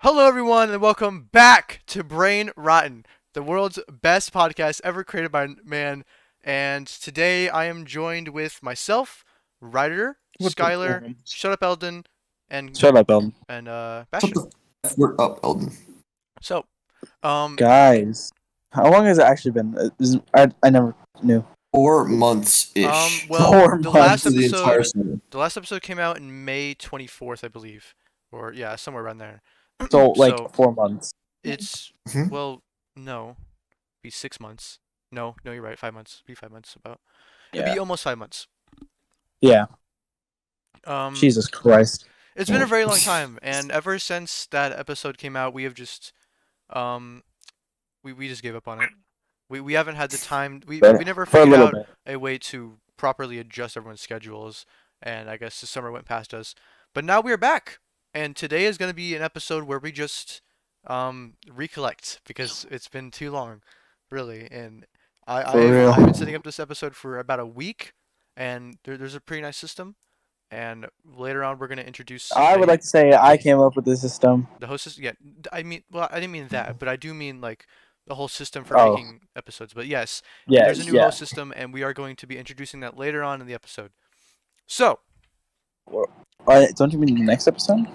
Hello, everyone, and welcome back to Brain Rotten, the world's best podcast ever created by man. And today I am joined with myself, Ryder, What the Skyler, fuck? Shut Up Eldon, and Shut up, Eldon. Shut Bastian. the F word up, Eldon. So, Guys, how long has it actually been? I never knew. 4 months ish. well, 4 the months. last The entire episode, season. the last episode came out in May 24th, I believe, or yeah, somewhere around there. So, like, So 4 months. it's Mhm. well, no, be 6 months. No, you're right, 5 months. Be 5 months about. It'd Yeah. be almost 5 months. Yeah. Jesus. Jesus Christ. It's been a very long time, and ever since that episode came out, we have just, we just gave up on it. We haven't had the time. We never For a figured little out bit. a way to properly adjust everyone's schedules, and I guess the summer went past us. But now we are back, and today is going to be an episode where we just, recollect because it's been too long, really. And For real. I've been setting up this episode for about a week, and there's a pretty nice system. And later on, we're going to introduce. I would like to say I came up with the system. The host system. Yeah, I mean, well, I didn't mean that, but I do mean like the whole system for Oh. making episodes. But yes, Yeah, there's a new yeah. host system, and we are going to be introducing that later on in the episode. So, Don't you mean the next episode?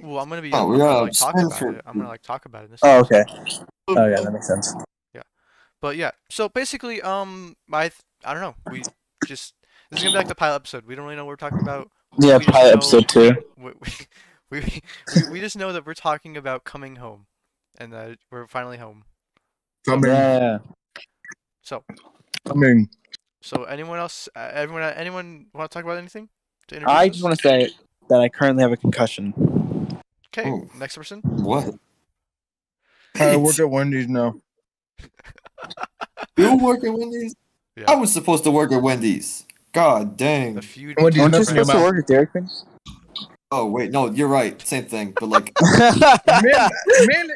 well, I'm gonna be. Oh, I'm we gonna gotta like talk spend about for- it. I'm gonna like talk about it in this. Oh, episode. okay. Oh, yeah, that makes sense. But yeah, so basically, I don't know. We just this is gonna be like the pilot episode. We don't really know what we're talking about. Yeah, We just pilot know- episode 2. We just know that we're talking about coming home, and that we're finally home. Yeah. So. Coming. So anyone else? Anyone want to talk about anything? To I introduce just want to say that I currently have a concussion. Okay, Oh. next person. What? I work at Wendy's now. You work at Wendy's? Yeah. I was supposed to work at Wendy's. God dang. The feud. Aren't you supposed to work at Dairy Queen? Oh wait, no, you're right. Same thing, but like Man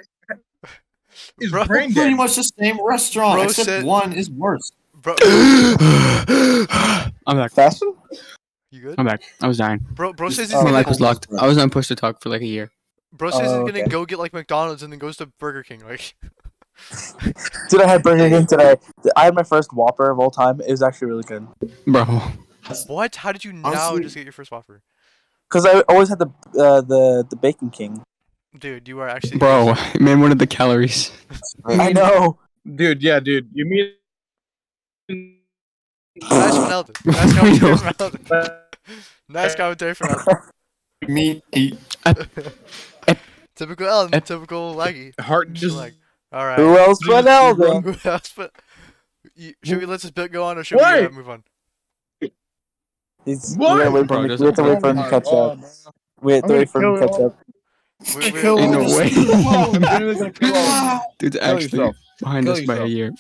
is Bro, brain pretty dead. much the same restaurant, Bro except said- one is worse. Bro, I'm back. Faster? you good? I'm back. I was dying. Bro says he's Oh, My gonna. mic was locked. I was on push to talk for like a year. Bro says he's Oh, gonna okay. go get like McDonald's and then goes to Burger King. Like, Dude, I had Burger King today. I had my first Whopper of all time. It was actually really good. Bro. what? How did you now Honestly- just get your first Whopper? Because I always had the Bacon King. Dude, you are actually. Bro, man wanted the calories. I know. Dude, yeah, dude. You mean Nice one, Eldon. Nice commentary from Eldon. Nice commentary from Eldon. Me eat. Typical Eldon. Typical laggy. heart just Like, all right. Who else but Eldon? Who else but? Should we let this bit go on, or should we Wait. move on? He's, What? we gotta wait for Bro, him, doesn't we have to wait for him to Oh, catch oh, up. man. We have to I'm wait for him to gonna catch kill up. Kill Ain't no this. way. I'm literally gonna kill all- Dude's Kill actually yourself. behind Kill us by a yourself. year.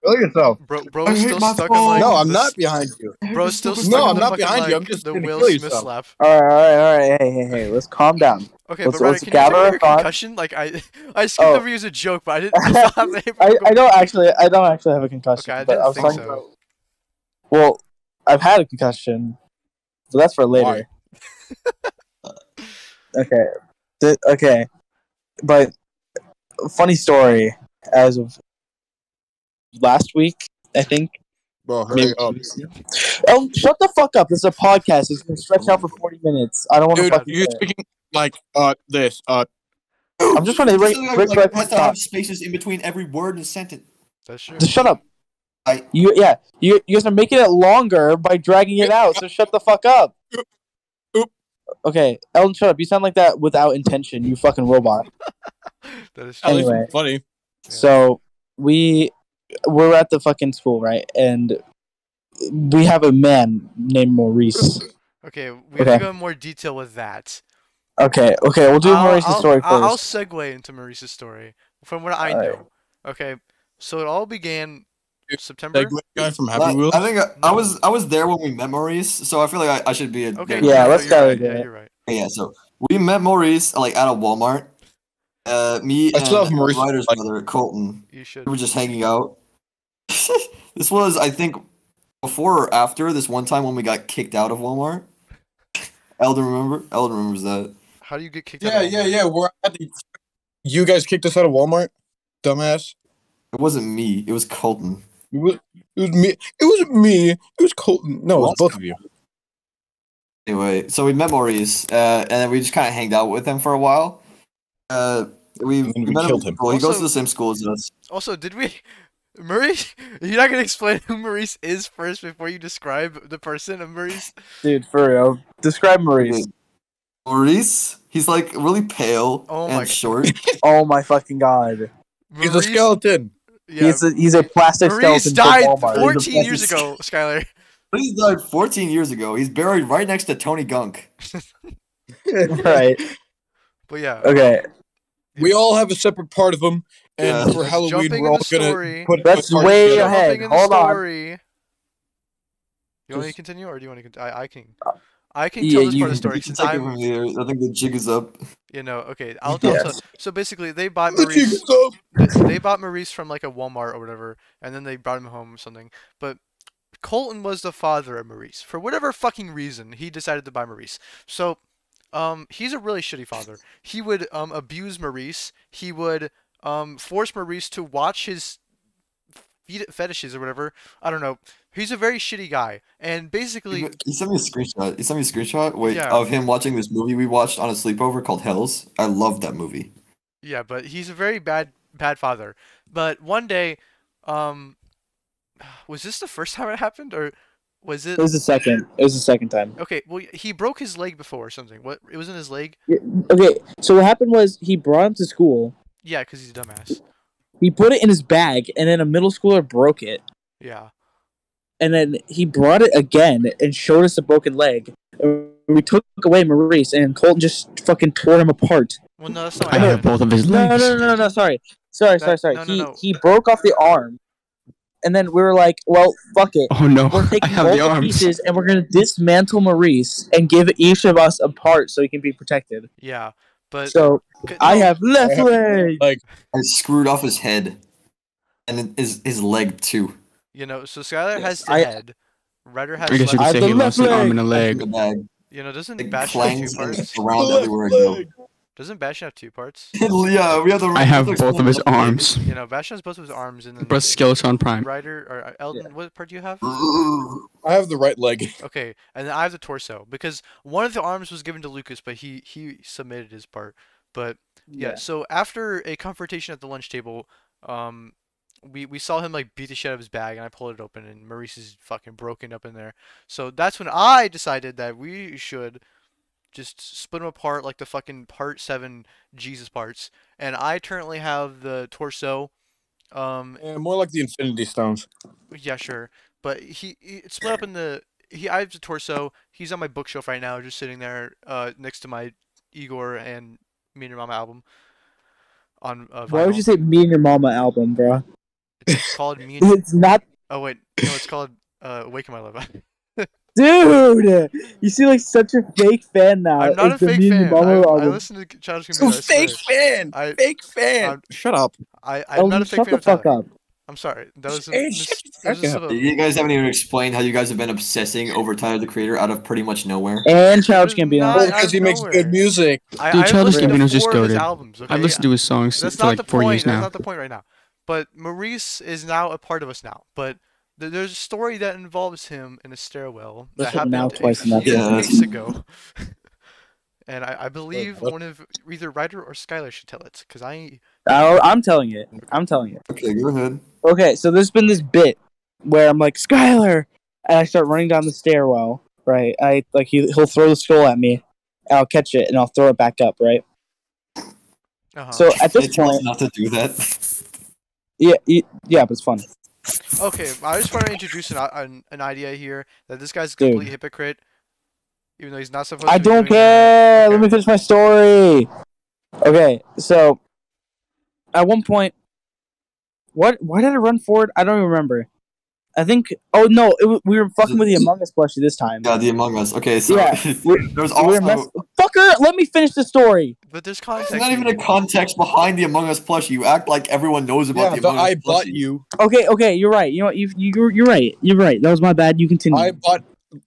Kill yourself. Bro I is hate still my stuck phone. on like. No, I'm the not s- behind you. Bro's still No, stuck on I'm the not fucking, behind you, I'm like, just the gonna Will kill Smith yourself. slap. Alright. Hey. Let's calm down. Okay, Let's- but Ryder, let's can you gather tell me our your thoughts. concussion? Like I skipped Oh. over you as a joke, but I didn't. I I don't actually have a concussion. Okay, I but didn't was think talking so. about- Well, I've had a concussion, so that's for later. Okay. But funny story. As of last week, I think. Bro, hurry Maybe. up. Oh, shut the fuck up! This is a podcast. It's gonna stretch out for 40 minutes. I don't want to Dude, fucking. you're say it. speaking like this. I'm just trying to Like, break has to have spaces in between every word and sentence. That's true. Just shut up. I You guys are making it longer by dragging it out. So shut the fuck up. Oop. Okay, Eldon, shut up. You sound like that without intention. You fucking robot. That is At true. least Anyway. it's funny. So we're at the fucking school, right? And we have a man named Maurice. Okay, we have Okay. to go in more detail with that. Okay, we'll do Maurice's story first. I'll segue into Maurice's story from what I Alright. know. Okay, so it all began September. That guy from Happy Wheels. I think I was there when we met Maurice, so I feel like I should be. Okay, Yeah, no, let's you're go right. with Yeah, it. you're right. Yeah, so we met Maurice like at a Walmart. Me I still have and Maurice's Ryder's like- brother Colton. You should. We were just hanging out. This was, I think, before or after this one time when we got kicked out of Walmart. Eldon remembers that. How do you get kicked out of Yeah, Walmart? yeah. We're at the. You guys kicked us out of Walmart, dumbass. It wasn't me. It was Colton. It was me. It was me. It was Colton. No, it was Lost both of you. Anyway, so we met Maurice, and then we just kind of hanged out with him for a while. We And then we met killed him. him. Well, he goes Also- to the same school as us. Also, did we? Maurice, you're not gonna explain who Maurice is first before you describe the person of Maurice? Dude, for real. Describe Maurice. Maurice, he's like really pale Oh my and short. Oh my fucking god. He's a Maurice- skeleton. Yeah, He's a plastic Maurice skeleton died from Walmart. 14 years ago, Skyler. He died 14 years ago. He's buried right next to Tony Gunk. Right. But yeah, Okay. We all have a separate part of him, and Yeah. for Halloween Jumping we're in all the gonna story. put That's a party way together. ahead. jumping in the Hold on. story. You want me to Just- continue, or do you want to? I can. I can Yeah, tell this you part of the can- story You can since take it I'm, from here. I think the jig is up. okay. I'll Yes. tell. So basically, they bought The Maurice. jig is up. They bought Maurice from like a Walmart or whatever, and then they brought him home or something. But Colton was the father of Maurice. For whatever fucking reason, he decided to buy Maurice. So, he's a really shitty father. He would abuse Maurice. He would force Maurice to watch his fetishes or whatever. I don't know. He's a very shitty guy, and basically, He sent me a screenshot. He sent me a screenshot. Wait, Yeah. of him watching this movie we watched on a sleepover called Hells. I love that movie. yeah. But he's a very bad father. But one day, was this the first time it happened, or was it? It was the second. It was the second time. Okay, well, he broke his leg before or something. What? It was in his leg? Okay, so what happened was he brought him to school. Yeah, because he's a dumbass. He put it in his bag, and then a middle schooler broke it. Yeah. And then he brought it again and showed us a broken leg. And we took away Maurice, and Colton just fucking tore him apart. Well, no, that's not I what have happened. both of his No, legs. no, sorry. Sorry. No, no. He broke off the arm. And then we were like, well, fuck it. Oh no, We're I taking have both the the arms. pieces, and we're going to dismantle Maurice and give each of us a part so he can be protected. Yeah, but So c- I no, have left I have- leg. I screwed off his head. And then his leg too. so Skyler has the I- head. Ryder has I guess you I could have say he the lost an left arm and a In the leg. bag. doesn't It Bastian have clangs two and parts? around everywhere I go. Doesn't Bastian have two parts? Yeah, we have the. I have both of his arms. Bastian has both of his arms, and then But Skeleton Prime. Ryder or Eldon, what part do you have? I have the right leg. Okay, and then I have the torso because one of the arms was given to Lucas, but he submitted his part. But yeah, so after a confrontation at the lunch table, we saw him like beat the shit out of his bag, and I pulled it open, and Maurice is fucking broken up in there. So that's when I decided that we should just split him apart like the fucking part 7 Jesus parts. And I currently have the torso. Yeah, more like the Infinity Stones. Yeah, sure. But it's split up in I have the torso. He's on my bookshelf right now, just sitting there next to my Igor and Me and Your Mama album on Why would vinyl. you say Me and Your Mama album, bro? It's called Me and It's not, Oh wait, no, it's called Awaken My Love. dude. You seem like such a fake fan now. I'm not a It's the fake Me and Your fan. Mama I album. listen to Childish So Gambino. I fake swear. fan. I- Fake fan. I'm- Shut up. I'm Eldon, not a fake shut fan the of fuck Tyler. up. I'm sorry. That was Hey, this, shut that was the just fuck a- You guys haven't even explained how you guys have been obsessing over Tyler the Creator out of pretty much nowhere. And Childish There's Gambino. not- Well, out because of he makes nowhere. good music. Dude, I've Childish listened to Gambino's just 4 of his goated. albums. Okay? I've listened to his songs That's for not like the 4 point. years That's now. not the point right now. But Maurice is now a part of us now. But there's a story that involves him in a stairwell that Listen, happened now a twice few enough. Yeah. weeks ago. And I believe what? one of either Ryder or Skyler should tell it, because I'm telling it. I'm telling it. Okay, go ahead. Okay, so there's been this bit where I'm like, Skyler! And I start running down the stairwell, right? He'll throw the skull at me, and I'll catch it, and I'll throw it back up, right? So at this It tells point, not to do that. yeah, but it's fun. Okay, I just want to introduce an idea here that this guy's a Dude. complete hypocrite, even though he's not supposed I to be don't doing care! that. Let me finish my story! Okay, so, at one point, why did I run forward? I don't even remember. I think, oh no, we were fucking with the Among Us plushie this time. Yeah, the Among Us. Okay, so Yeah, there's So we were also fucker, let me finish the story! But there's there's context. not even a here. context behind the Among Us plushie. You act like everyone knows about Yeah, the but Among Us I bought plushie. you. Okay, you're right. You know what? You're right. You're right. That was my bad. You continue. I bought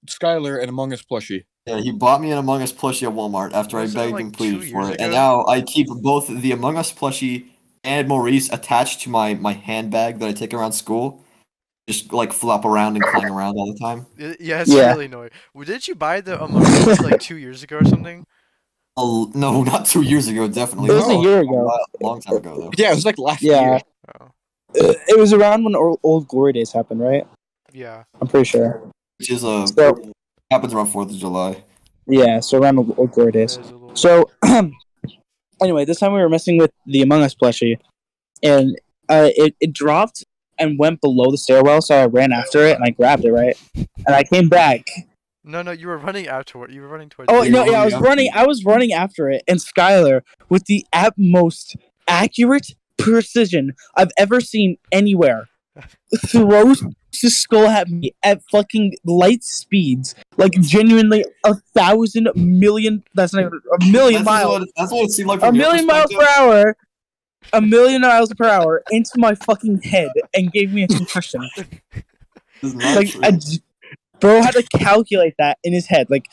Skyler and Among Us plushie. Yeah, he bought me an Among Us plushie at Walmart after I Wasn't it, begged like, and 2 pleaded for years it, and ago? now I keep both the Among Us plushie and Maurice attached to my handbag that I take around school. Just like flop around and clang around all the time. Yeah, it's Yeah. really annoying. Didn't you buy the Among Us plushie like 2 years ago or something? Oh no, not 2 years ago, definitely. It was a No, year a ago. long time ago though. Yeah, it was like last Yeah. year. Oh, It was around when old Glory Days happened, right? yeah. I'm pretty sure. Which is So happens around 4th of July. yeah, so around old Glory That Days. is a little... So anyway, this time we were messing with the Among Us plushie, and it dropped and went below the stairwell. So I ran after it and I grabbed it, right, and I came back. No, you were running afterward. You were running towards. Oh it. no, yeah, running I was running after it, and Skyler, with the utmost accurate precision I've ever seen anywhere, throws his skull at me at fucking light speeds, like genuinely 1,000 million. That's not even a million miles. That's what it seemed like A from your million miles per perspective. hour. A million miles per hour into my fucking head and gave me a concussion. This is not Like, true. bro had to calculate that in his head. Like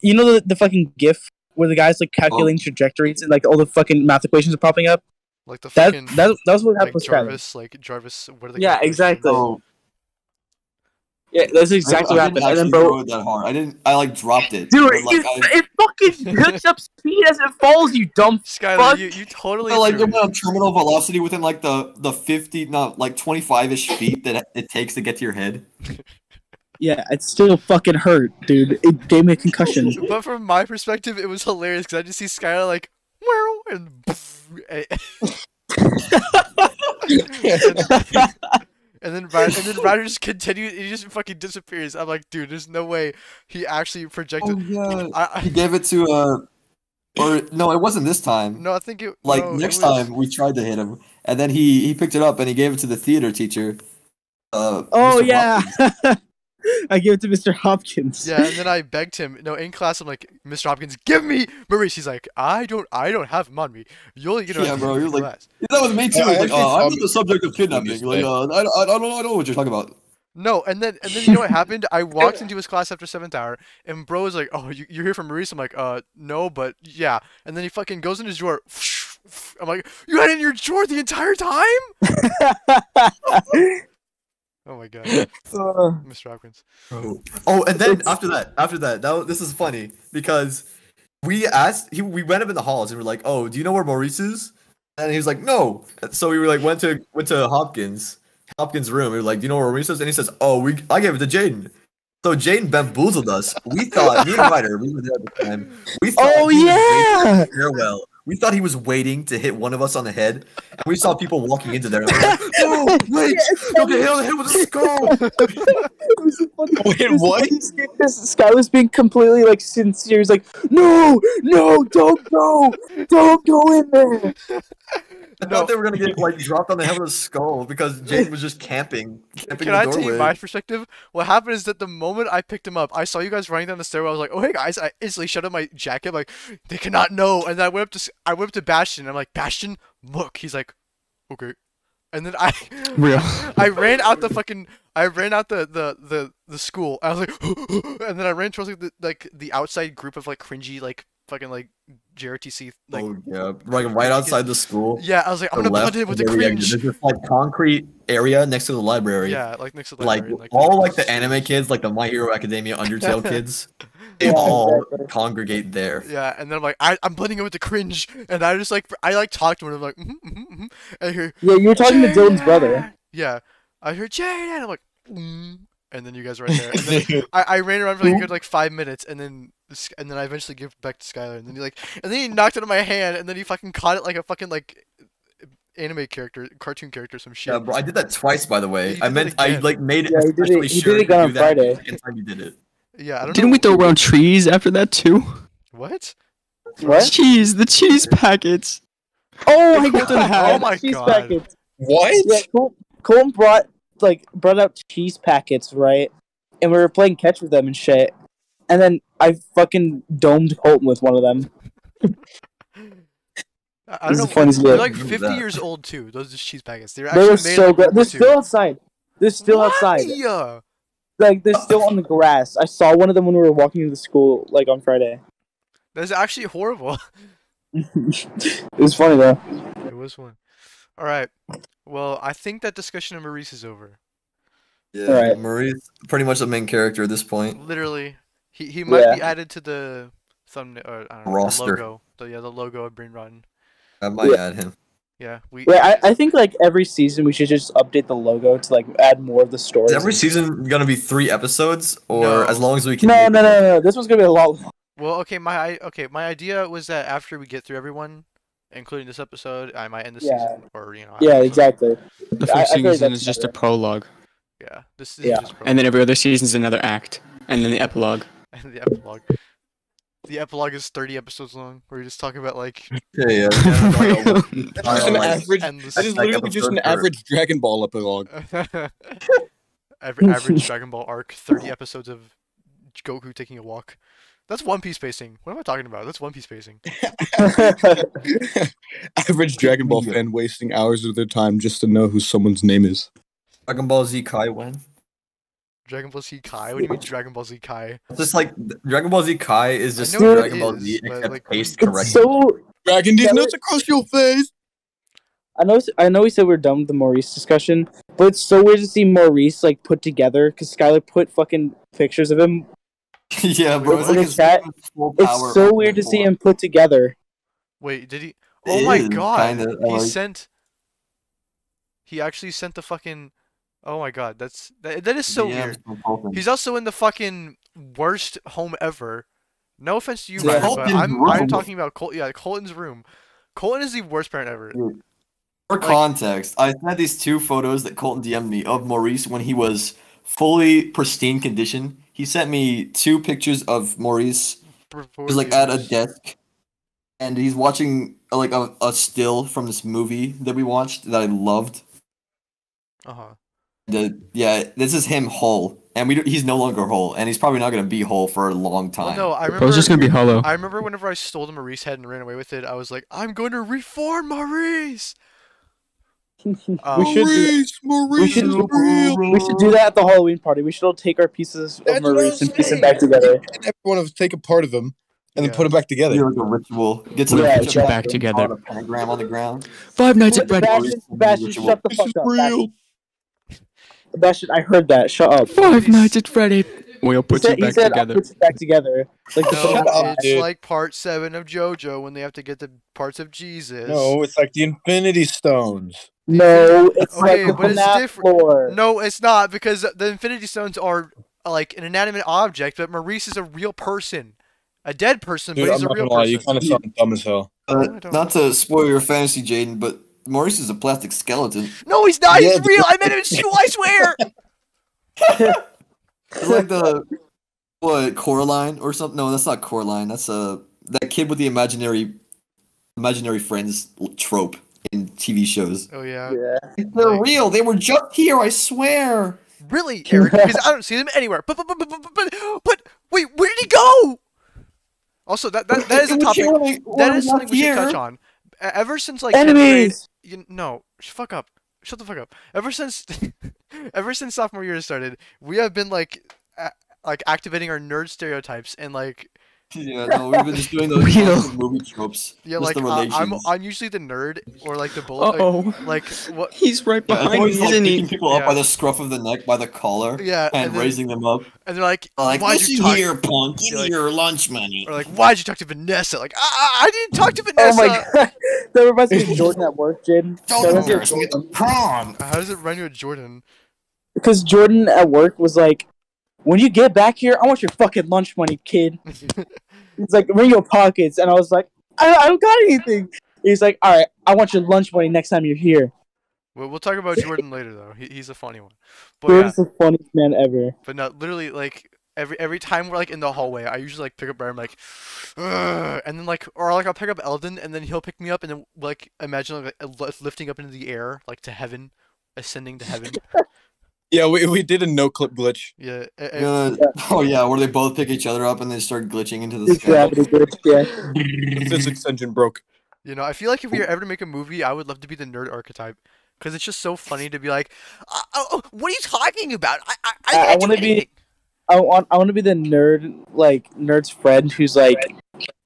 you know the fucking GIF where the guy's like calculating trajectories and like all the fucking math equations are popping up. Like the That fucking that was what like happened with Skyler. Jarvis. What are the Yeah, calculations? exactly. So, Yeah, that's exactly what I happened. didn't And then, actually bro, throw it that hard. I like dropped it. dude, But, like, it fucking picks up speed as it falls. You dumb Skyler, fuck. you totally like threw it it. went on terminal velocity within like the 50, no, like 25-ish feet that it takes to get to your head. Yeah, it still fucking hurt, dude. It gave me a concussion. But from my perspective, it was hilarious because I just see Skylar like, wow, and and then Ryder just continued. He just fucking disappears. I'm like, dude, there's no way he actually projected. Yeah. He gave it to or no, it wasn't this time. No, I think it. Like no, next it was, time we tried to hit him, and then he picked it up and he gave it to the theater teacher. Oh Mr. yeah, Hopkins. I gave it to Mr. Hopkins. Yeah, and then I begged him. No, in class, I'm like, Mr. Hopkins, give me Maurice. He's like, I don't have him on me. You'll, Yeah, bro. You're like, class. that was me too. I Like, actually I'm saw not the subject of kidnapping. this Like, day. I don't know what you're talking about. No, and then you know what happened? I walked into his class after 7th hour, and bro was like, "Oh, you're here from Maurice?" I'm like, no, but yeah." And then he fucking goes in his drawer. I'm like, "You had it in your drawer the entire time?" Oh my god, Mr. Hopkins. Oh, and then after that, this is funny because we went up in the halls and we're like, "Oh, do you know where Maurice is?" And he was like, "No." So we were like, went to Hopkins' room. We were like, "Do you know where Maurice is?" And he says, "Oh, I gave it to Jaiden." So Jaiden bamboozled us. We thought, me and Ryder, we were there at the time. We thought Oh he was yeah. waiting to farewell. We thought he was waiting to hit one of us on the head, and we saw people walking into there. And we were like, "No, wait! Don't get hit on the head with a skull!" Wait, what? Skyler's being completely like sincere. He's like, no, don't go in there. I thought they were gonna get like dropped on the head with a skull because Jaiden was just camping Can in I the tell you doorway. my perspective? What happened is that the moment I picked him up, I saw you guys running down the stairwell. I was like, "Oh hey guys!" I instantly shut up my jacket. I'm like, they cannot know. And then I went up to Bastian. And I'm like, "Bastian, look." He's like, "Okay." And then Real. I ran out the school. I was like, and then I ran towards like the outside group of like cringy like fucking like JRTC like. Oh yeah, like right outside the school. Yeah, I was like, I'm the gonna left put it with the where we exited. cringe. There's this like concrete area next to the library. Yeah, like next to the Like library, all like the anime kids, like the My Hero Academia Undertale kids, they Yeah, all exactly. congregate there. Yeah, and then I'm like, I'm blending it with the cringe, and I just like talked to him. I'm like, and I hear, Yeah, you were talking to Dylan's brother. yeah, I heard Jaiden. I'm like, and then you guys were right there. And then I ran around for like a good like 5 minutes, and then I eventually gave it back to Skyler, and then he knocked it in my hand, and then he fucking caught it like a fucking like anime character, cartoon character, some shit. Yeah, bro, I did that twice, by the way. You I did meant it I again. like made it Yeah, he did especially it- he sure did it to on do that Friday. the second time you did it. Yeah, I don't Didn't know. we throw around trees after that too? What? What? Cheese, the cheese packets. Oh my Colton god! had- Oh my cheese God. packets. What? Yeah, Colton brought out cheese packets, right? And we were playing catch with them and shit. And then I fucking domed Colton with one of them. I This don't is know. funny as They're shit. like Remember 50 that. years old too. Those cheese packets. They're They actually were made so like good. World War They're II. still outside. They're still outside. Why? Like they're still on the grass. I saw one of them when we were walking to the school, like on Friday. That's actually horrible. It was funny though. It was one. All right. Well, I think that discussion of Maurice is over. Yeah, Alright. Maurice, pretty much the main character at this point. Literally, he might Yeah. be added to the thumbnail or I don't know, Roster. the logo. The logo of Brain Rotten. I might Yeah. add him. Yeah, we. Yeah, I think like every season we should just update the logo to like add more of the stories. Is every season gonna be 3 episodes, or No. as long as we can? No. This one's gonna be a lot. Well, okay. My idea was that after we get through everyone, including this episode, I might end the Yeah. season or Yeah, exactly. The I first feel like season that's is just a better. prologue, Yeah, this Yeah. is just and then every other season is another act, and then the epilogue. and the epilogue. The epilogue is 30 episodes long. Where we just talk about like Yeah. That's just an like, average. endless. That is like literally just an episode for- average Dragon Ball epilogue. average Dragon Ball arc, 30 episodes of Goku taking a walk. That's One Piece pacing. What am I talking about? That's One Piece pacing. Average Dragon Ball fan wasting hours of their time just to know who someone's name is. Dragon Ball Z Kai when? Dragon Ball Z Kai? What do you mean Dragon Ball Z Kai? It's just like Dragon Ball Z Kai is just know it Dragon Ball is, Z but, except like, paced It's correctly. so. Dragon these Yeah, nuts across your face. I know we said we're done with the Maurice discussion, but it's so weird to see Maurice like put together because Skyler put fucking pictures of him. Yeah, bro. It's In like the his chat, full power It's so weird to see him put together. Wait, did he? It Oh my is, god! kinda, He like- sent. He actually sent the fucking. Oh my god, that is so weird. He's also in the fucking worst home ever. No offense to you, Yeah, Ryder, but Colton's I'm room. talking about Colton's room. Colton is the worst parent ever. For context, I had these 2 photos that Colton DM'd me of Maurice when he was fully pristine condition. He sent me 2 pictures of Maurice. He was like at a desk, and he's watching like a still from this movie that we watched that I loved. Uh huh. This is him whole, and he's no longer whole, and he's probably not gonna be whole for a long Well, time. no, I Bro, remember. it's just gonna be hollow. I remember whenever I stole the Maurice head and ran away with it, I was like, I'm going to reform Maurice. We should Maurice should- is real. we should do that at the Halloween party. We should all take our pieces of That's what I Maurice was and piece them saying. back together. And everyone will take a part of them and Yeah. then put it back together. Do like a ritual. Get some Yeah, picture exactly. Back together. on a pentagram on the ground. 5 Nights at Freddy's. Bastian, shut the This fuck is up. real. Bastian, I heard that. Shut up. 5 Nights at Freddy's. We'll put he it back said, I'll together. put it back together. Like the No, Shut up, it's dude. like part 7 of JoJo when they have to get the parts of Jesus. No, it's like the Infinity Stones. No, it's Okay, like but on it's that different. floor. No, it's not because the Infinity Stones are like an inanimate object, but Maurice is a real person, a dead person, Dude, but I'm he's a not real gonna lie, you person. kind of sound dumb as hell. I don't- Not to spoil your fantasy, Jaden, but Maurice is a plastic skeleton. No, he's not. Yeah, He's real. I met him in school. I swear. It's like the Coraline or something. No, that's not Coraline. That's that kid with the imaginary friends trope in TV shows. Oh yeah. Yeah. They're Like- real. They were just here. I swear. Really, Eric? Because I don't see them anywhere. But wait, where did he go? Also, that is a topic. That is something we should touch on. Ever since like 10th grade, Enemies. no, fuck up. Shut the fuck up. Ever since sophomore year started, we have been like activating our nerd stereotypes and like Yeah, no, we've been just doing those Real. constant movie tropes. yeah, just like the relations. I'm usually the nerd or like the bullet. Uh-oh. Like what? He's right Yeah, it's behind always me, like isn't picking he? people up Yeah. by the scruff of the neck, by the collar, Yeah, and then, raising them up. and they're like, Like, why'd you listen talk? here, punk. Give You're me like- your lunch money. Or like, why'd you talk to Vanessa? Like, I didn't talk to Oh Vanessa. my god. That reminds me of Jordan at work, Jaden. Don't That reminds me of embarrass me at the Jordan. prom. How does it run you with Jordan? Because Jordan at work was like, when you get back here, I want your fucking lunch money, kid. He's like, bring your pockets. And I was like, I don't got anything. He's like, all right, I want your lunch money next time you're here. We'll talk about Jordan later though. He's a funny one. But yeah, Jordan's the funniest man ever. but no, literally like every time we're like in the hallway, I usually like pick up Ryder, I'm like, "Ugh," and then like or like I'll pick up Eldon and then he'll pick me up and then like imagine like lifting up into the air like to heaven, ascending to heaven. Yeah, we did a no clip glitch. Yeah. Oh yeah, where they both pick each other up and they start glitching into the His sky. gravity glitch, yeah. The physics engine broke. You know, I feel like if we were ever to make a movie, I would love to be the nerd archetype. Because it's just so funny to be like, what are you talking about? I I can't do want to be. anything. I want to be the nerd's friend who's like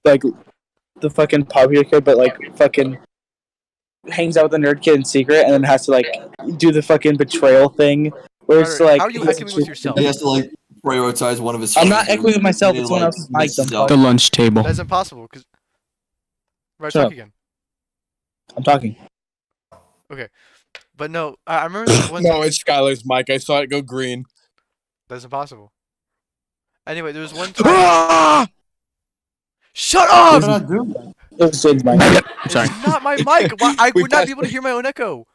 the fucking popular kid, but like fucking hangs out with the nerd kid in secret, and then has to like do the fucking betrayal thing, where it's Ryder, like how are you echoing with yourself? He has to like prioritize one of his. I'm not friends echoing with myself. and It's he, someone like, else's mic. messes Dumb up. The lunch table. That's impossible. Because right, Shut talk up. again. I'm talking. But no, I remember this one. No, it's Skyler's mic. I saw it go green. That's impossible. Anyway, there was one time. Ah! Shut What up! did I do? It was Jaden's mic. I'm sorry. It's not my mic. Why, I We would not passed- be able to hear my own echo.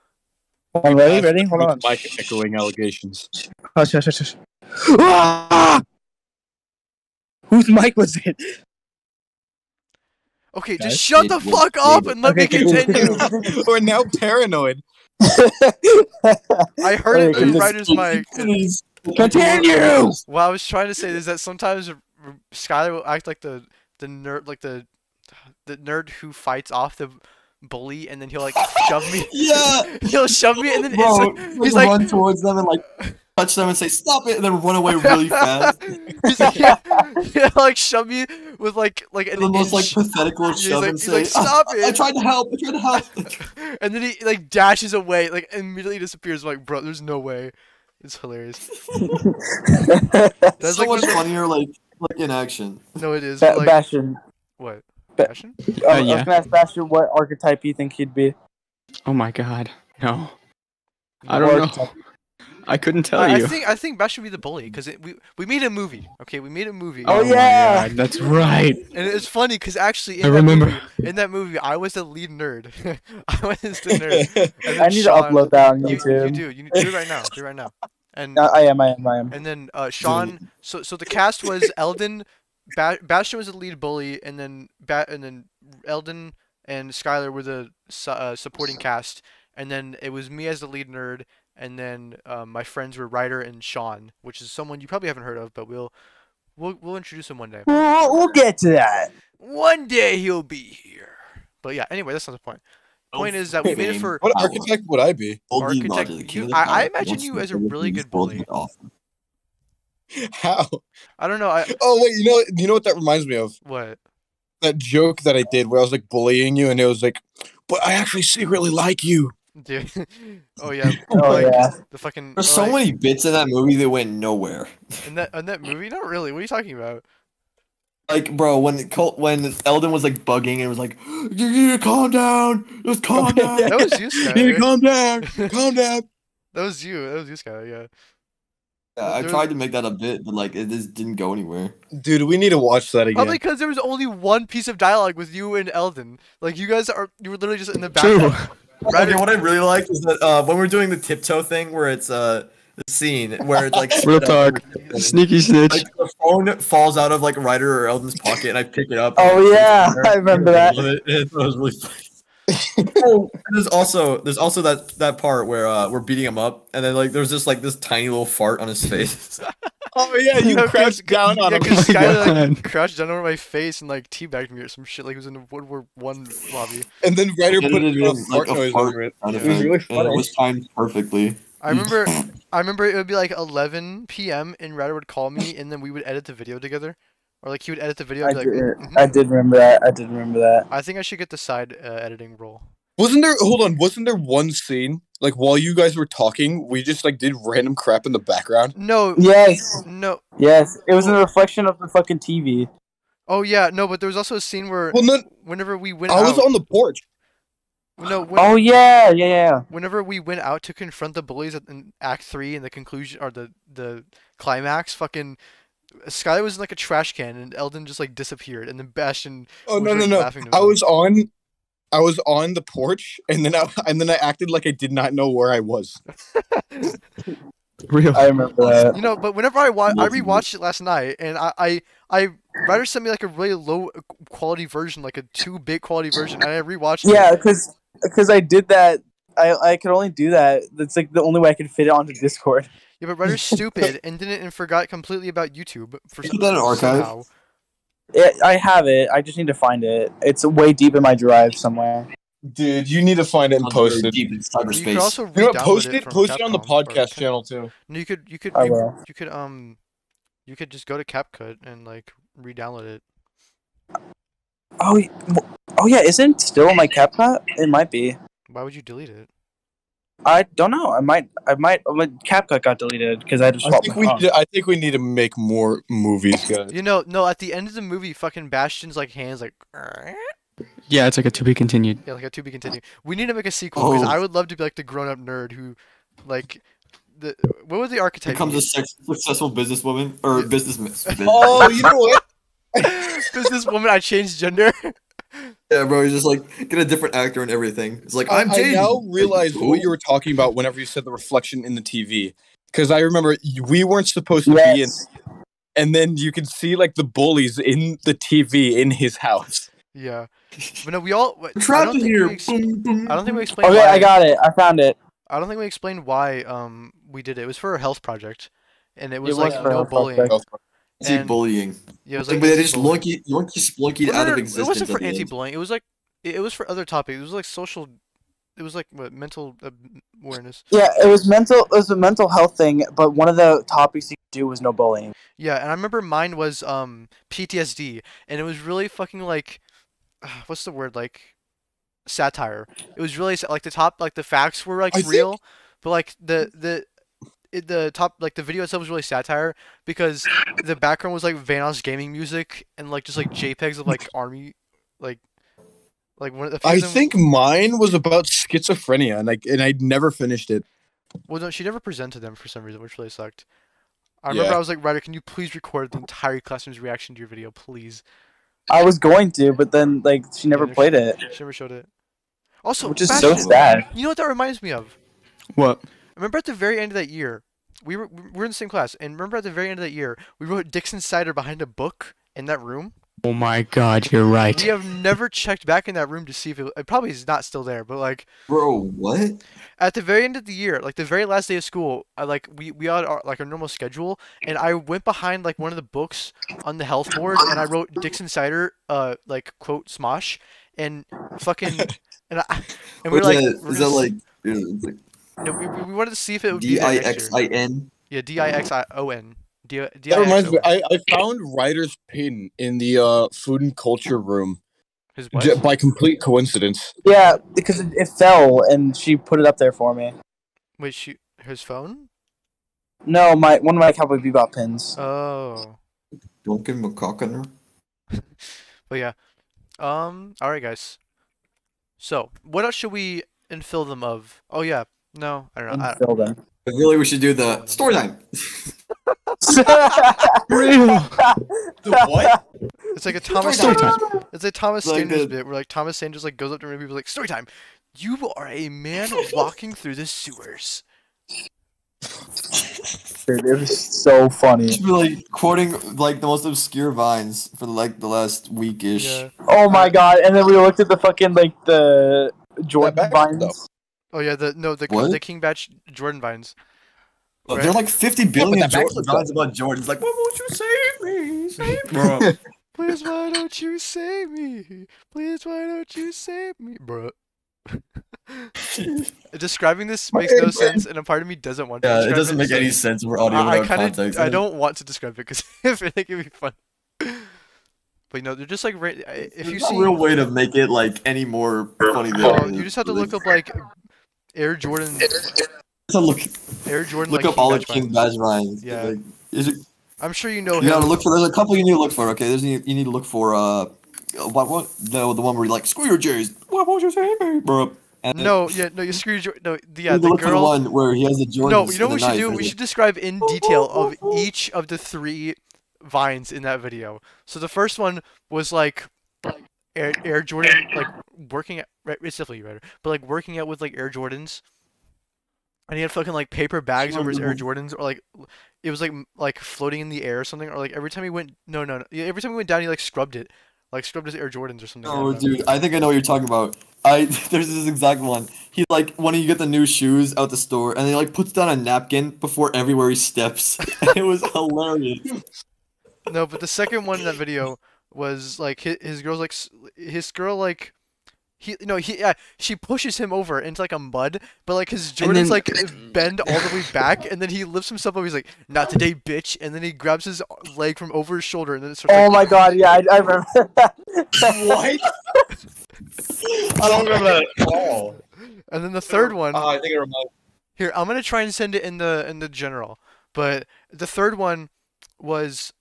Ready? Hold on. Mic echoing allegations. Hush, hush, hush, hush. Ah! Whose mic was it? Okay, Guys, just shut the fuck up and let me Okay, continue. We're now paranoid. I heard it Okay, through just- Ryder's mic. Please. Continue! What I was trying to say is that sometimes Skyler will act like the nerd, like the nerd who fights off the bully, and then he'll like shove me. Yeah. He'll shove me, and then Bro, he's like, run towards them and like touch them and say stop it, and then run away really fast. he's like, yeah, like shove me with like an The most like inch. pathetic little He's shove like- and he's like, say, "Stop I it." tried to help. I tried to help. And then he like dashes away, like immediately disappears. I'm like, bro, there's no way. It's hilarious. That's so like much one of the- funnier, like in action. No, it is. but, like, Bastian. what? Ba- Passion? I yeah. was gonna ask Bastian what archetype you think he'd be. Oh my god. No. I What don't know. archetype? I couldn't tell I you. think Bash should be the bully because we made a movie. Okay, we made a movie. Oh, my yeah. God, that's right. And it's funny because actually I remember. in that movie I was the lead nerd. I was the nerd. And then I need to Sean- upload that on You YouTube. do. You do it right now. Do it right now. And I am. and then Sean. So the cast was Eldon, Bastian was the lead bully, and then Eldon and Skyler were the supporting cast, and then it was me as the lead nerd, and then my friends were Ryder and Sean, which is someone you probably haven't heard of, but we'll introduce him one day. We'll get to that. One day he'll be here. But yeah, anyway, that's not the point. Point is that we made it for What architect would I be? architect. I imagine you as a really good bully. How? I don't know. Oh wait, you know what that reminds me of? What? That joke that I did where I was like bullying you, and it was like, but I actually secretly like you. Dude. Oh yeah. Oh like, yeah. The fucking. There's so like, many bits in that movie that went nowhere. in that movie. Not really. What are you talking about? Like, bro, when Eldon was like bugging and was like, "You need to calm down, just calm down." That was you, You need to Skyler. calm down. Calm down. That was you, Skyler. Yeah. Yeah, I tried to make that a bit, but like it just didn't go anywhere. Dude, we need to watch that again. Probably because there was only one piece of dialogue with you and Eldon. Like you were literally just in the True. background. Ryder- Okay, what I really like is that when we're doing the tiptoe thing, where it's the scene where it's like Real talk. Sneaky snitch. like the phone falls out of like Ryder or Eldon's pocket, and I pick it up. Oh yeah, I remember that. It was really funny. Oh, and there's also that part where we're beating him up, and then like there's just like this tiny little fart on his face. Oh yeah, you No, crouched down on yeah, him. because Oh my Skyler like, God. crouched down over my face and like teabagged me or some shit like it was in a World War One lobby. And then Ryder And put it a is, fart like, a noise fart over it. sound Yeah. effect, It was really and funny. it was timed perfectly. I remember it would be like 11 p.m. and Ryder would call me and then we would edit the video together. Or like he would edit the video I and be did, like, I did remember that. I think I should get the side editing role. Wasn't there one scene, like while you guys were talking, we just like did random crap in the background? No. Yes, No. yes. It was a reflection of the fucking TV. Oh yeah, no, but there was also a scene where Well, no, whenever we went I was out, on the porch. no, when, Oh yeah. whenever we went out to confront the bullies in Act 3 and the conclusion or the climax, fucking Skyler was in like a trash can and Eldon just like disappeared and then Bastian Oh was, no, like, no. laughing to I himself. was on the porch, and then I acted like I did not know where I was. Real. I remember that. You know, but whenever I rewatched it last night and I Ryder sent me like a really low quality version, like a 2-bit quality version, and I rewatched it. Yeah, because I did that. I could only do that. That's like the only way I could fit it onto Discord. Yeah, but Ryder's stupid and forgot completely about YouTube for Isn't that an archive? somehow. I have it. I just need to find it. It's way deep in my drive somewhere. Dude, you need to find it and Sounds post very it. deep in You could cyberspace. also You know what, re-download post it it, from post it on the Capcom or podcast Ken- channel too. No, I will. you could just go to CapCut and like re-download it. Oh, oh yeah, isn't it still my CapCut? It might be. Why would you delete it? I don't know. I might. My CapCut got deleted because I just I swapped think my we phone. need. I think we need to make more movies, guys. You know, no. At the end of the movie, fucking Bastian's like hands like. Yeah, it's like a to be continued. Yeah, like a to be continued. We need to make a sequel because Oh. I would love to be like the grown-up nerd who, like, what was the archetype? Becomes a successful businesswoman or businessman. Oh, you know what? Businesswoman. I changed gender. Yeah, bro, he's just like get a different actor and everything. It's like I'm I Jaiden. now realize what you were talking about whenever you said the reflection in the TV. Because I remember we weren't supposed to be in, Yes. and then you can see like the bullies in the TV in his house. Yeah, but no, we all. I Trapped don't in think here. we I don't think we explained Okay, why. I got it. I found it. I don't think we explained why we did it. It was for a health project, and it was was like for a no health bullying. project. Anti-bullying. Yeah, it was But like they just anti-bullying. yoinky splunkied Well, out no, of no, existence. it wasn't at for the end. anti-bullying. It was like it was for other topics. It was like social. It was like what, mental awareness. Yeah, it was mental. It was a mental health thing, but one of the topics you could do was no bullying. Yeah, and I remember mine was PTSD, and it was really fucking like, what's the word, like satire. It was really like the facts were like I think- real, but like the top like the video itself was really satire because the background was like Vanoss gaming music and like just like JPEGs of like army like one of the. I think mine was about schizophrenia, and I never finished it. Well, no, she never presented them for some reason, which really sucked. I remember Yeah. I was like, Ryder, can you please record the entire classroom's reaction to your video, please? I was going to, but then like she never Yeah, played it, She never showed it. Also, which is so Bastian, sad. you know what that reminds me of? What? Remember at the very end of that year, we were in the same class, and remember at the very end of that year, we wrote Dixon Cider behind a book in that room. Oh my God, you're right. We have never checked back in that room to see if it probably is not still there, but like Bro, what? at the very end of the year, like the very last day of school, we had our normal schedule, and I went behind like one of the books on the health board, and I wrote Dixon Cider, like quote Smosh, and fucking, and we were like, is that like no, we wanted to see if it would be there next year. DIXIN? Yeah, DIXION. That reminds me. I found Ryder's pin in the food and culture room His what? by complete coincidence. Yeah, because it fell and she put it up there for me. Wait, his phone? No, one of my Cowboy Bebop pins. Oh. Don't give him a cock on her. But yeah. Alright guys. So, what else should we infill them of? Oh yeah. No, I don't know. And fill them. I feel like we should do the story time. Real. The what? It's like a Thomas Story Sanders. time. It's like Thomas Like Sanders the- bit where like Thomas Sanders like goes up to people like story time. You are a man walking through the sewers. Dude, it was so funny. Just be like quoting like the most obscure vines for like the last week-ish. Yeah. Oh my god! And then we looked at the fucking like the Jordan back- vines. Oh yeah, What? the King Batch Jordan vines. But there are like 50 billion that backflip vines about Jordan. It's like, why won't you save me? Save me. Bro. Please, why don't you save me? Please, why don't you save me, bro? Describing this makes no sense, and a part of me doesn't want to. Yeah, it describe doesn't make so any sense for audio I without context. I don't want to describe it because I feel like it'd be fun. But no, they're just like if There's you no see, real way to make it like any more funny than oh, you just have to look up like Air Jordan, look Air Jordan. look like, up all the Batch King vines. Badge vines. Yeah. Like, is it, I'm sure you know you him. gotta look for. There's a couple you need to look for. Okay, you need to look for what no the one where you like screw your J's. Why won't you save me, bro? And No, yeah, no, you screwed your no. you Yeah, need to the look for the girl. one where he has the Jordans. No, you know and what we the should knife do? and We he- should describe in detail of each of the 3 vines in that video. So the first one was like Air Jordan, like working at. It's definitely better, but like working out with like Air Jordans, and he had fucking like paper bags over his Air Jordans, or like it was like floating in the air or something, or like every time he went no, yeah, every time he went down he like scrubbed it, like scrubbed his Air Jordans or something. I Oh, don't know. dude, I think I know what you're talking about. There's this exact one. He like when you get the new shoes out the store, and he like puts down a napkin before everywhere he steps. It was hilarious. No, but the second one in that video was like his girl's like his girl like she pushes him over into like a mud, but like his Jordan's like bend all the way back, and then he lifts himself up. He's like, "Not today, bitch!" And then he grabs his leg from over his shoulder, and then it starts. Oh my god, yeah, I remember that. What? I don't remember that at all. And then the third one. I think it reminds. Here, I'm gonna try and send it in the general, but the third one was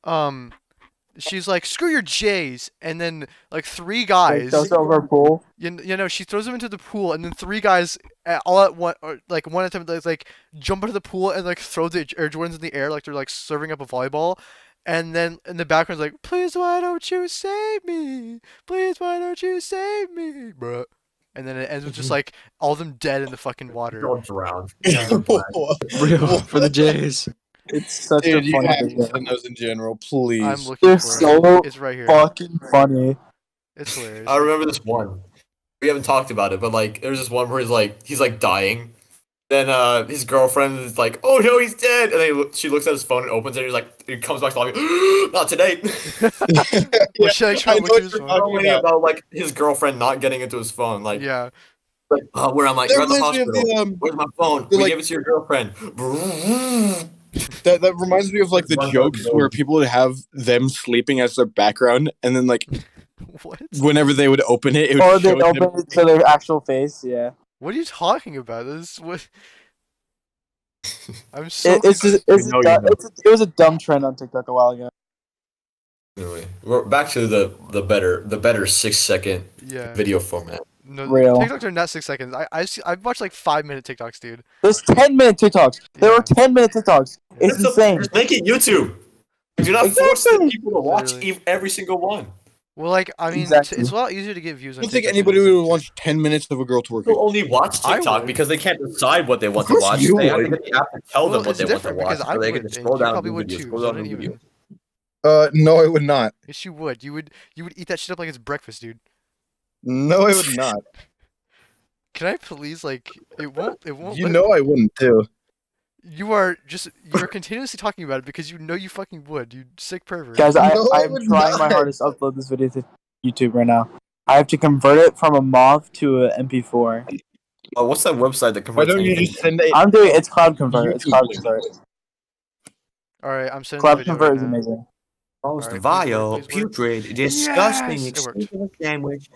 she's like, screw your J's, and then like three guys. Goes over a pool. You know, she throws him into the pool, and then three guys all at one, or like one at a time, like jump into the pool and like throw the Air Jordans in the air like they're like serving up a volleyball, and then in the background's like, please, why don't you save me? Please, why don't you save me, bruh? And then it ends with just like all of them dead in the fucking water. Don't drown. Real for the Jays. It's such Dude, a you funny have to video. send those in general, please. I'm looking They're for so it. It's right here. fucking funny. It's hilarious. I remember this one. We haven't talked about it, but like there's this one where he's like dying. Then his girlfriend is like, "Oh no, he's dead!" And then she looks at his phone and opens it. And he's like, he comes back to the lobby. Not today. What should I try I to know look what at his you're phone? talking Talking about like his girlfriend not getting into his phone. Like, Yeah. where I'm like, That you're at the reminds me of hospital. the, Where's my phone? the, We like- gave it to your girlfriend. that reminds me of like the jokes where people would have them sleeping as their background, and then like What? whenever they would open it, it would Or show they them. open it to their actual face, yeah. What are you talking about? This what? I'm so. It, it's just, it's, know a, you du- know. it was a dumb trend on TikTok a while ago. Anyway, we're back to the better 6-second Yeah. video format. No, Real. TikToks are not 6 seconds. I've watched like 5-minute TikToks, dude. There's 10-minute TikToks. There Yeah. were 10-minute TikToks. It's insane. Just make it YouTube. Do not force the Exactly. people to watch Literally. every single one. Well, like I mean, Exactly. it's a lot easier to get views I on don't think TikTok anybody than would YouTube. watch 10 minutes of a girl twerking. People only watch I TikTok would. because they can't decide what they want to Of course watch. you They have to would. get the app to tell Well, them what it's they want to different watch. because So I they would, can just and scroll you down probably the would video, too. scroll So down don't the video. even. No, I would not. Yes, you would. You would eat that shit up like it's breakfast, dude. No, I would not. Can I please like? It won't. You let- know I wouldn't too. You're continuously talking about it because you know you fucking would. You sick pervert. Guys, No, I I'm would trying my not. hardest to upload this video to YouTube right now. I have to convert it from a MOV to a MP4. Oh, what's that website that Why converts don't you anything? just send it? I'm doing it's Cloud Convert. It's YouTube Cloud link. Convert. All right, I'm sending the Cloud video Convert right is now. amazing. Most Alright, vile, please work. putrid, disgusting, Yes! It worked. extinct sandwich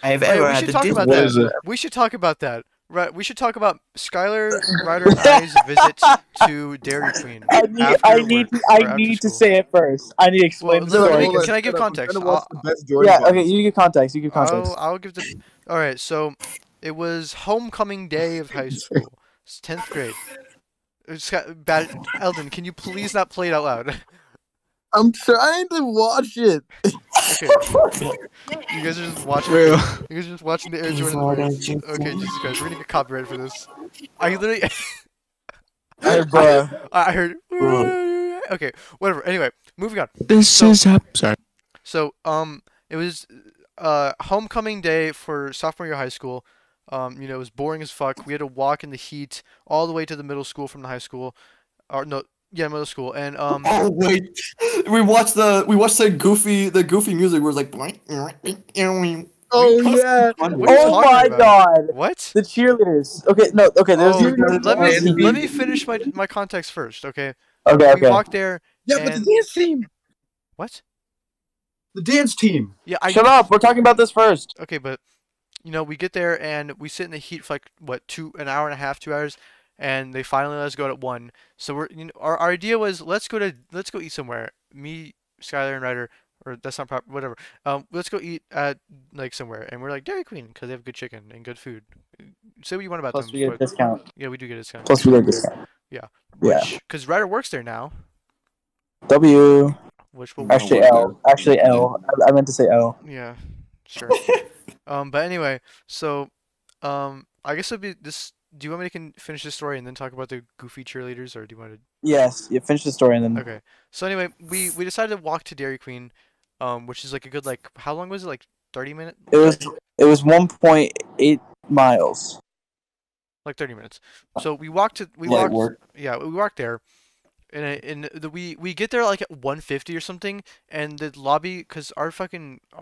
I have Wait, ever we had. should The talk about What that. is it? We should talk about that. Right, we should talk about Skyler, Ryder, and I's visit to Dairy Queen. I need after work or after to school. say it first. I need to explain Well, the let story. me- can I give context? Yeah, okay, you give context. You give context. I'll give the. All right, so it was homecoming day of high school. It's 10th grade. It's got bad. Eldon, can you please not play it out loud? I'm trying to watch it. Okay. You guys are just watching. Real. You guys are just watching the Air Jordan. Okay, Jesus Christ, we're gonna get copyrighted for this. I literally. Hey, bro. I heard. Okay, whatever. Anyway, moving on. This So- is up. Sorry. So, it was homecoming day for sophomore year of high school. You know, it was boring as fuck. We had to walk in the heat all the way to the middle school from the high school, or no, yeah, middle school. And Oh wait, we watched the goofy music where it's like. Oh yeah. what are you Oh talking my about? god. What? The cheerleaders. Okay, no, okay, there's Oh, there's- let me finish my context first, okay? Okay, We okay. walked there. Yeah, but the And- dance team. What? The dance team. Yeah, I. Shut up, we're talking about this first. Okay, but you know, we get there and we sit in the heat for like what, an hour and a half, 2 hours, and they finally let us go at 1. So our idea was let's go eat somewhere. Me, Skyler, and Ryder, or that's not proper, whatever. Let's go eat at like somewhere, and we're like Dairy Queen because they have good chicken and good food. Say what you want about Plus them. we get a but- discount. yeah, we do get a discount. Plus we get a discount. Yeah. Yeah. Because Ryder works there now, W. which will Actually L. Actually L. I meant to say L. Yeah, sure. But anyway, so I guess it'll be this. Do you want me to finish the story and then talk about the goofy cheerleaders, or do you want to? Yes, you finish the story and then Okay. So anyway, we decided to walk to Dairy Queen, which is like a good like how long was it? Like 30 minutes? it was 1.8 miles. Like 30 minutes. So we walked to Light work. yeah, we walked there. We get there like at 1:50 or something, and the lobby, cause our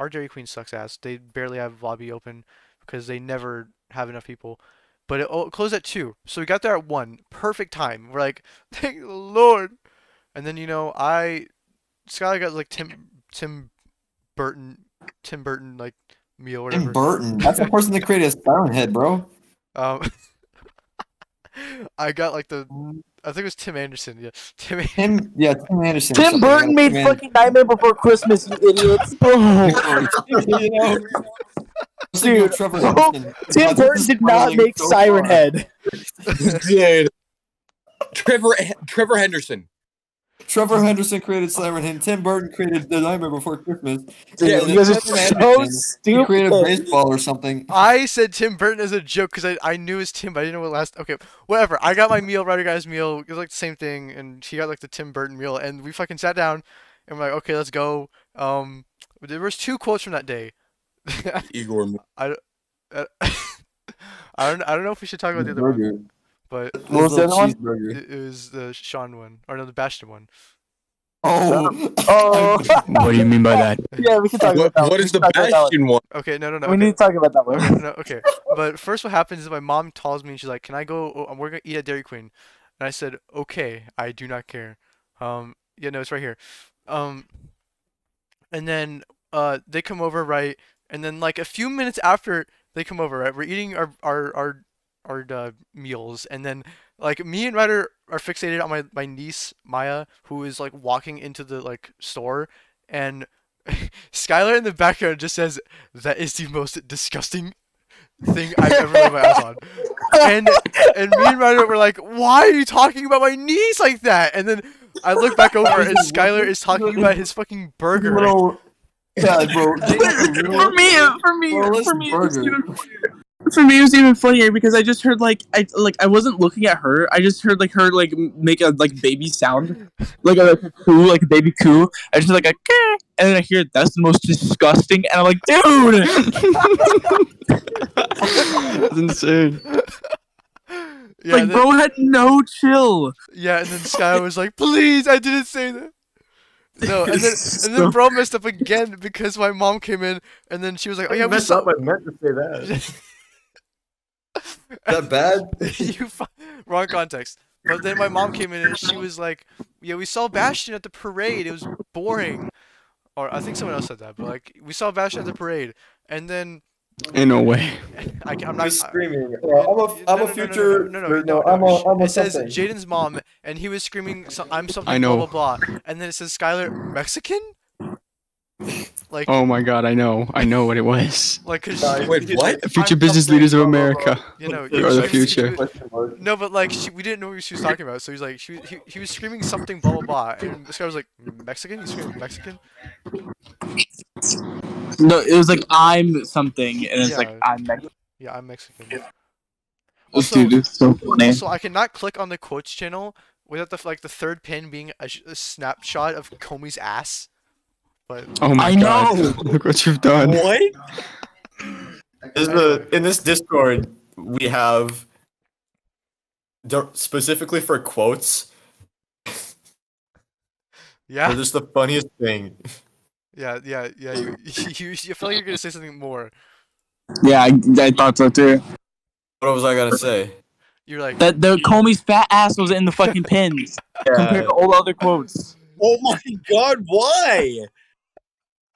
Dairy Queen sucks ass. They barely have lobby open. because they never have enough people. But it closed at 2, so we got there at 1, perfect time. We're like, thank the Lord. And then Skyler got like Burton Tim Burton like meal or Tim whatever. Burton. That's the person that created Siren Head, bro. Um, I got like I think it was Tim Anderson. Yeah, Tim. Tim Anderson. Tim Burton made fucking Nightmare Before Christmas, you idiots. You know, Dude, Trevor Tim Henderson. Burton did not make so Siren far. Head. Dude. Trevor Henderson. Trevor Henderson created Siren Head. Tim Burton created The Nightmare Before Christmas. Yeah, And You guys are Trevor so Henderson, he created stupid. baseball or something. I said Tim Burton as a joke because I knew it was Tim, but I didn't know what last. Okay, whatever. I got my meal. Ryder got his meal. It was like the same thing, and he got like the Tim Burton meal, and we fucking sat down, and we're like, okay, let's go. There was 2 quotes from that day. Igor. I don't know if we should talk about the other one, Burger. but What was the other one? Cheeseburger. it was the Sean one, or no, the Bastion one. Oh. Oh, What do you mean by that? yeah, we can talk about that. What one. is the We can talk about that one. Bastion one? Okay, no. We Okay. need to talk about that one. Okay, no, okay. But first, what happens is my mom calls me and she's like, "Can I go? We're gonna eat at Dairy Queen." And I said, "Okay, I do not care." Yeah, no, it's right here. Um, and then they come over, right? And then like a few minutes after they come over, right? We're eating our meals, and then like me and Ryder are fixated on my niece Maya, who is like walking into the like store, and Skylar in the background just says, "That is the most disgusting thing I've ever laid my eyes on." And me and Ryder were like, "Why are you talking about my niece like that?" And then I look back over and Skylar is talking about his fucking burger. Little, yeah, bro. For me, Well, burger. for me, it was even funnier because I just heard I wasn't looking at her. I just heard her make a baby sound, like a coo, like a baby coo. I just heard like a "Keh," and then I hear that's the most disgusting, and I'm like, dude. That's insane. Yeah, and then, bro had no chill. yeah, and then Skylar was like, "Please, I didn't say that." No, and then bro messed up again because my mom came in and then she was like, "Oh yeah, we messed saw." up. I meant to say that. Is that bad? Wrong context. But then my mom came in and she was like, "Yeah, we saw Bastian at the parade. It was boring." Or I think someone else said that, but like we saw Bastian at the parade, and then Ain't no way. I'm not He's screaming. I'm a future. No. I'm a It says something. Jaden's mom, and he was screaming, "I'm something." I know. Blah blah blah, and then it says Skylar Mexican. Like, Oh my god, I know what it was. like, cause Wait, what? Future I'm business something, leaders of blah, blah, blah. America. You know, Or the future. No, but like we didn't know what she was talking about, so he's like, he was screaming something blah blah blah, and this guy was like, "Mexican? You screaming Mexican?" No, it was like I'm something, and it's Yeah. like I'm Mexican. Yeah, I'm Mexican. This Also, dude is so funny. also, I cannot click on the quotes channel without the third pin being a snapshot of Comey's ass. But Oh my I god. know. Look what you've done. What? In this Discord, we have specifically for quotes. yeah, They're just the funniest thing. yeah. You feel like you're gonna say something more. Yeah, I thought so too. What was I gonna say? You're like, That the Comey's fat ass was in the fucking pins compared to all the other quotes. Oh my god, why?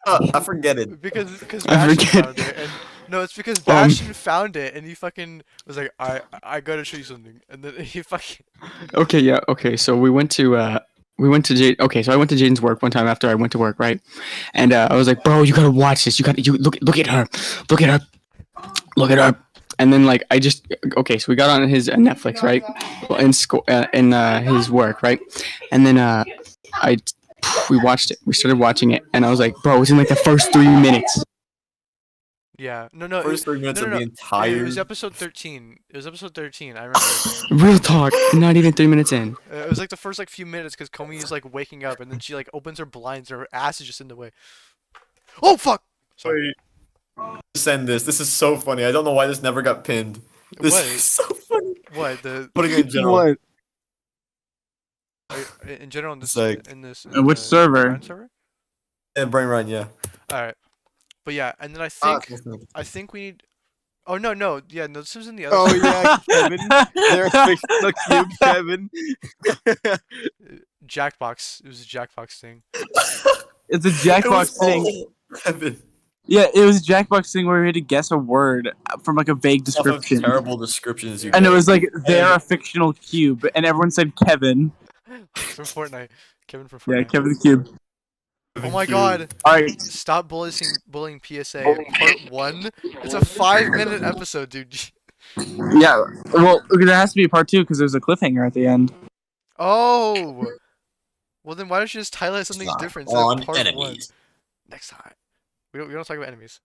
I forget it. because I Bastian forget. found it, and no, it's because Bastian found it, and he fucking was like, I gotta show you something, and then he fucking. Okay, yeah, okay. So we went to Jade. Okay, so I went to Jaden's work one time after I went to work, right? And I was like, "Bro, you gotta watch this. You look at her, look at her." And then like okay, so we got on his Netflix, right? Well, in school, in his work, right? And then we watched it. We started watching it, and I was like, "Bro, it's in like the first 3 minutes." Yeah, no. First 3 minutes no, of no, the It entire. was episode 13. It was episode 13. I remember. Real talk. Not even 3 minutes in. It was like the first like few minutes because Comey is like waking up, and then she like opens her blinds, and her ass is just in the way. Oh fuck! Sorry. Send this. This is so funny. I don't know why this never got pinned. This What? is so funny. What the? Putting it in general. What? In general, in this, It's like- in this. Which server? Run server? Yeah, Brain Run, yeah. All right, but yeah, and then I Ah, think we need. Oh no, yeah, no, this was in the other. Oh yeah, Kevin. They're fixing the cube, Kevin. Jackbox. It was a Jackbox thing. It's a It was Jackbox thing. Kevin. Yeah, it was a Jackbox thing where we had to guess a word from like a vague Stuff of description. terrible descriptions you And it gave. was like, they're a fictional cube, and everyone said Kevin. From Fortnite. Kevin from Yeah, Fortnite. Kevin the Cube. Oh my god. Alright, Stop bullying PSA. Part 1. It's a 5-minute episode, dude. yeah. Well, there has to be a part 2 because there's a cliffhanger at the end. Oh. Well, then why don't you just highlight something Not different instead of on part 1? enemies. Next time. We don't talk about enemies.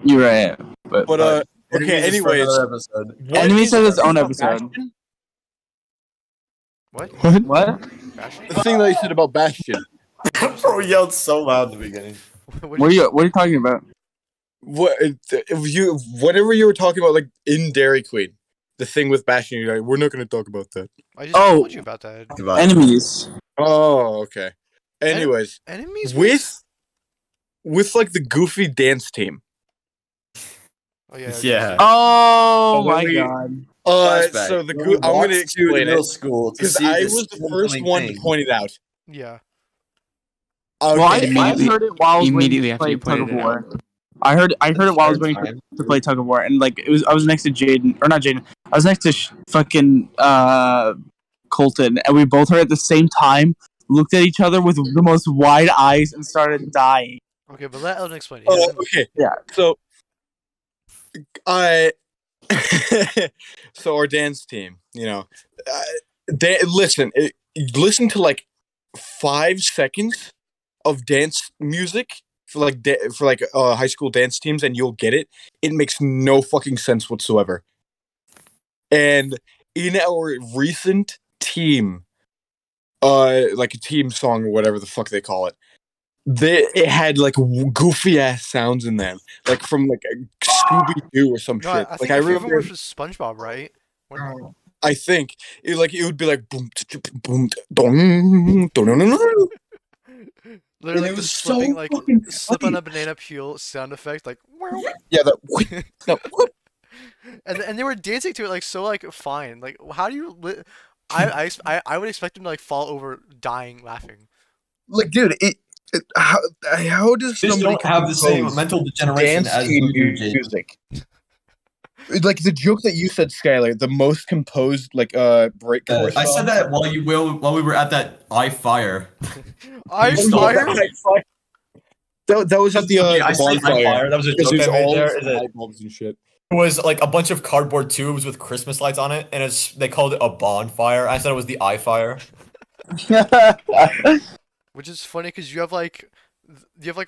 You're right. But But Enemies okay. is for Anyways, another episode. what Enemies is has its the own thing episode. about Bastion? What? what? Bastion? The thing that you said about Bastion. Bro yelled so loud in the beginning. What What are you talking about? Whatever you were talking about, like in Dairy Queen, the thing with Bastion, you're like, we're not going to talk about that. I just Oh. told you about that. Enemies. Oh, okay. Anyways, Enemies? with like the goofy dance team. Oh yeah. Yeah. Oh Oh, my wait. god. Flashback. So the When we I'm going walked to to explain middle it school to because see I this was the first homecoming one to thing. point it out. Yeah. Well, I Immediately- heard it while I was immediately waiting to after play you tug pointed of it war. I heard it while I was Third waiting time. to play tug of war, and like I was next to Jaiden, or not Jaiden. I was next to fucking Colton, and we both heard at the same time, looked at each other with the most wide eyes, and started dying. Okay, but let Eldon explain it. He doesn't- Okay. Yeah. So I so our dance team, they listen to like 5 seconds of dance music for like high school dance teams, and you'll get it. It makes no fucking sense whatsoever. And in our recent team, like a team song or whatever the fuck they call it, it had like goofy ass sounds in them, like from like a Scooby Doo or some No, shit. I think Like my I favorite one remember, was SpongeBob, right? I think it would be like boom, boom, dong, dong. Literally, it the was slipping, so like fucking slip on funny. a banana peel sound effect, like. Yeah, that. No, And they were dancing to it like so like fine. Like how do you? I would expect them to like fall over, dying, laughing. like, dude, how does Just somebody don't have the same compose mental degeneration dance as team you, Jaden. music? Like the joke that you said, Skyler, the most composed break chorus. I said that while we were at that fire. I You fire. That was at the I said bonfire. fire. That was a Because joke there's I made all there. these Is it light bulbs and shit. was like a bunch of cardboard tubes with Christmas lights on it, and they called it a bonfire. I said it was the eye fire. Which is funny because you have like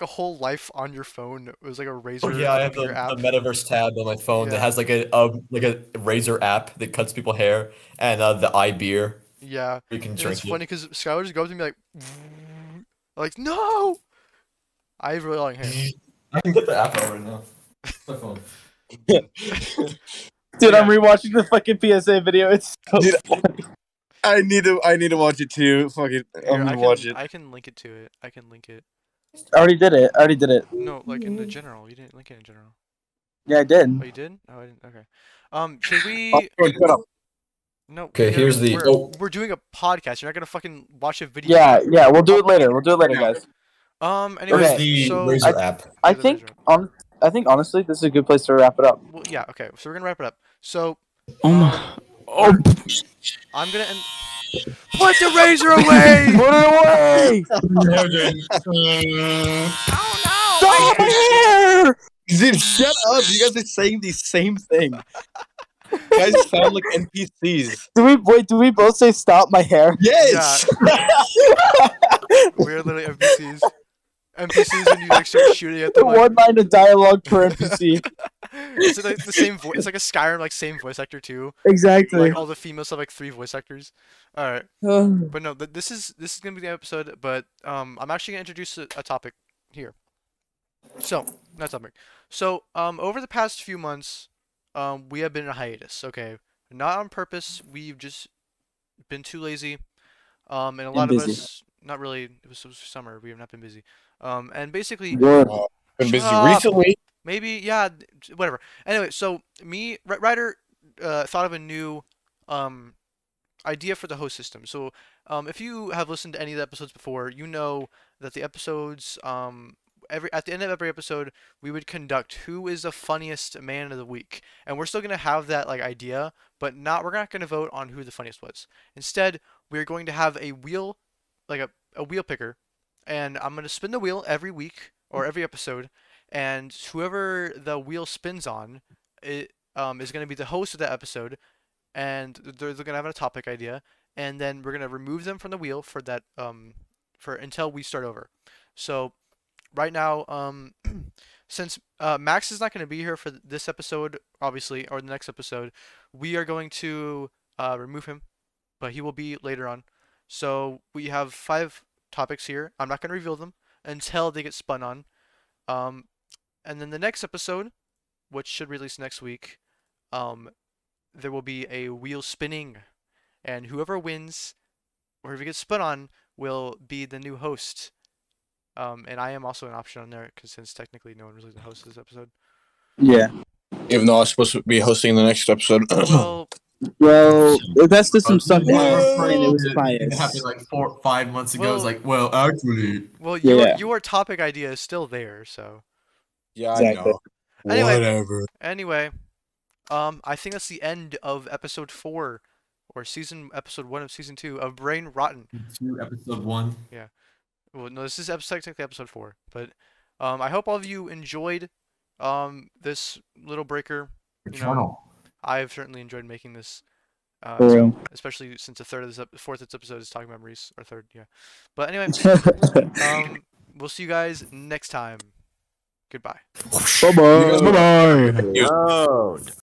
a whole life on your phone. It was like a Razor Oh yeah, I have computer the app. metaverse tab on my phone that Yeah. has like a razor app that cuts people hair, and the eye beer. Yeah, You can and drink it's it. funny because Skylar just goes up to me like no. I have really long hair. I can get the app out right now. My phone. Dude, Yeah. I'm rewatching the fucking PSA video. It's so Dude, funny. I need to watch it too. Fuck it, Here, I'm gonna watch it. I can link it to it. I can link it. I already did it. No, like in the general. You didn't link it in general. Yeah, I did. Oh, you did? Oh, I didn't. Okay. Should we? Oh, shut up. No. Okay, no, here's the- We're doing a podcast. You're not gonna fucking watch a video. Yeah, we'll do it later. guys. Anyway, Where's the so razor app? I Yeah, the think Razor. I think honestly, this is a good place to wrap it up. Well, yeah. Okay. So we're gonna wrap it up. So Oh my. Oh. I'm gonna end. Put the razor away! Put it away! Oh no! Dude, shut up! You guys are saying the same thing. You guys sound like NPCs. Do we both say stop my hair? Yes. We're literally NPCs. NPCs, and you like start shooting at them. Like, One line of dialogue per NPC. it's like the same voice. It's like a Skyrim like same voice actor too. Exactly. Like all the females have like 3 voice actors. All right, but no, this is gonna be the episode. But I'm actually gonna introduce a topic here. So not topic. So over the past few months, we have been in a hiatus. Okay, not on purpose. We've just been too lazy. And a lot of busy. us, not really. It was summer. We have not been busy. And basically, Been busy Stop. recently. Maybe, yeah, whatever. Anyway, so Ryder, thought of a new um idea for the host system. So, if you have listened to any of the episodes before, you know that the episodes, every at the end of every episode, we would conduct who is the funniest man of the week, and we're still gonna have that like idea, but we're not gonna vote on who the funniest was. Instead, we're going to have a wheel, like a wheel picker, and I'm gonna spin the wheel every week or every episode, and whoever the wheel spins on, it is gonna be the host of that episode, and they're gonna have a topic idea, and then we're gonna remove them from the wheel for that for until we start over. So right now, since Max is not gonna be here for this episode, obviously, or the next episode, we are going to remove him, but he will be later on. So we have 5 topics here. I'm not gonna reveal them until they get spun on. Um, and then the next episode, which should release next week, um, there will be a wheel spinning, and whoever wins or whoever gets spun on will be the new host. And I am also an option on there because since technically no one was the host of this episode. Yeah. Even though I was supposed to be hosting the next episode. Well, that's just some stuff that it was It biased. happened like 4 or 5 months ago. Well- It's like, well, actually, your topic idea is still there, so Yeah, Exactly. I know. Anyway. Whatever. anyway, I think that's the end of episode 4 or episode 1 of season 2 of Brain Rotten. episode 1. Well, no, this is technically episode 4, but I hope all of you enjoyed this little breaker. Eternal. I've certainly enjoyed making this, For real. especially since a third of this fourth episode is talking about Maurice, or third, yeah. But anyway, we'll see you guys next time. Goodbye. Bye-bye. Bye bye. Yo.